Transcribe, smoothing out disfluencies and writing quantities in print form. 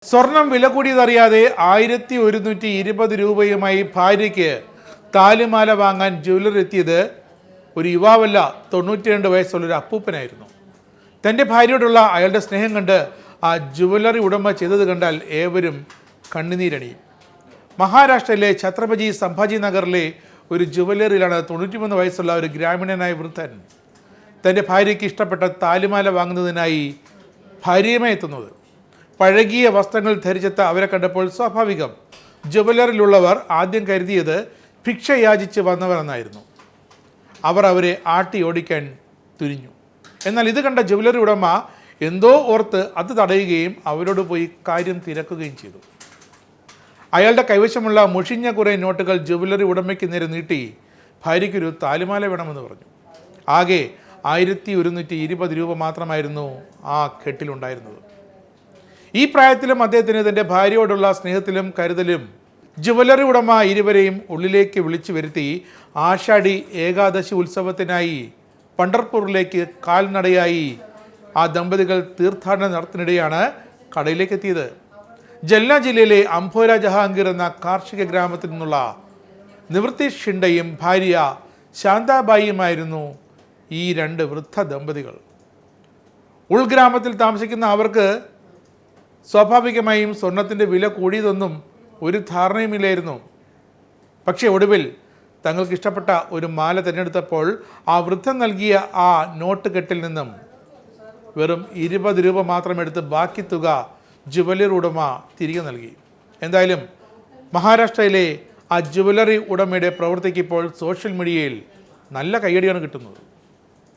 സ്വർണം വില കൂടിയതറിയാതെ 1120 രൂപയുമായി ഭാര്യയ്ക്ക് താലിമാല വാങ്ങാൻ ജ്വല്ലറി എത്തിയത് ഒരു യുവാവല്ല, 92 വയസ്സുള്ളൊരു അപ്പൂപ്പനായിരുന്നു. തൻ്റെ ഭാര്യയോടുള്ള അയാളുടെ സ്നേഹം കണ്ട് ആ ജ്വല്ലറി ഉടമ ചെയ്തത് കണ്ടാൽ ഏവരും കണ്ണുനീരണിയും. മഹാരാഷ്ട്രയിലെ ഛത്രപതി സംഭാജി നഗറിലെ ഒരു ജ്വല്ലറിയിലാണ് 93 വയസ്സുള്ള ഒരു ഗ്രാമീണനായ വൃദ്ധൻ തൻ്റെ ഭാര്യയ്ക്ക് ഇഷ്ടപ്പെട്ട താലിമാല വാങ്ങുന്നതിനായി ഭാര്യയുമായി എത്തുന്നത്. പഴകിയ വസ്ത്രങ്ങൾ ധരിച്ചെത്ത അവരെ കണ്ടപ്പോൾ സ്വാഭാവികം ജ്വല്ലറിയിലുള്ളവർ ആദ്യം കരുതിയത് ഭിക്ഷ യാചിച്ച് വന്നവരെന്നായിരുന്നു. അവർ അവരെ ആട്ടി ഓടിക്കാൻ തുനിഞ്ഞു. എന്നാൽ ഇത് കണ്ട ജ്വല്ലറി ഉടമ എന്തോ ഓർത്ത് അത് തടയുകയും അവരോട് പോയി കാര്യം തിരക്കുകയും ചെയ്തു. അയാളുടെ കൈവശമുള്ള മുഷിഞ്ഞ കുറേ നോട്ടുകൾ ജ്വല്ലറി ഉടമയ്ക്ക് നേരെ നീട്ടി ഭാര്യയ്ക്കൊരു താലിമാല വേണമെന്ന് പറഞ്ഞു. ആകെ 1120 രൂപ മാത്രമായിരുന്നു ആ കെട്ടിലുണ്ടായിരുന്നത്. ഈ പ്രായത്തിലും അദ്ദേഹത്തിന് തൻ്റെ ഭാര്യയോടുള്ള സ്നേഹത്തിലും കരുതലും ജ്വല്ലറി ഉടമ ഇരുവരെയും ഉള്ളിലേക്ക് വിളിച്ചു വരുത്തി ആഷാഢി ഏകാദശി ഉത്സവത്തിനായി പണ്ഡർപൂറിലേക്ക് കാൽനടയായി ആ ദമ്പതികൾ തീർത്ഥാടനം നടത്തുന്നിടെയാണ് കടയിലേക്ക് എത്തിയത്. ജൽന ജില്ലയിലെ അംഭോര ജഹാംഗീർ എന്ന കാർഷിക ഗ്രാമത്തിൽ നിന്നുള്ള നിവൃത്തി ഷിൻഡയും ഭാര്യ ശാന്താബായിയുമായിരുന്നു ഈ രണ്ട് വൃദ്ധ ദമ്പതികൾ. ഉൾഗ്രാമത്തിൽ താമസിക്കുന്ന അവർക്ക് സ്വാഭാവികമായും സ്വർണത്തിൻ്റെ വില കൂടിയതൊന്നും ഒരു ധാരണയുമില്ലായിരുന്നു. പക്ഷേ ഒടുവിൽ തങ്ങൾക്ക് ഇഷ്ടപ്പെട്ട ഒരു മാല തിരഞ്ഞെടുത്തപ്പോൾ ആ വൃദ്ധൻ നൽകിയ ആ നോട്ട് കെട്ടിൽ നിന്നും വെറും 20 രൂപ മാത്രം എടുത്ത് ബാക്കി തുക ജ്വല്ലറി ഉടമ തിരികെ നൽകി. എന്തായാലും മഹാരാഷ്ട്രയിലെ ആ ജ്വല്ലറി ഉടമയുടെ പ്രവൃത്തിക്ക് ഇപ്പോൾ സോഷ്യൽ മീഡിയയിൽ നല്ല കയ്യടിയാണ് കിട്ടുന്നത്.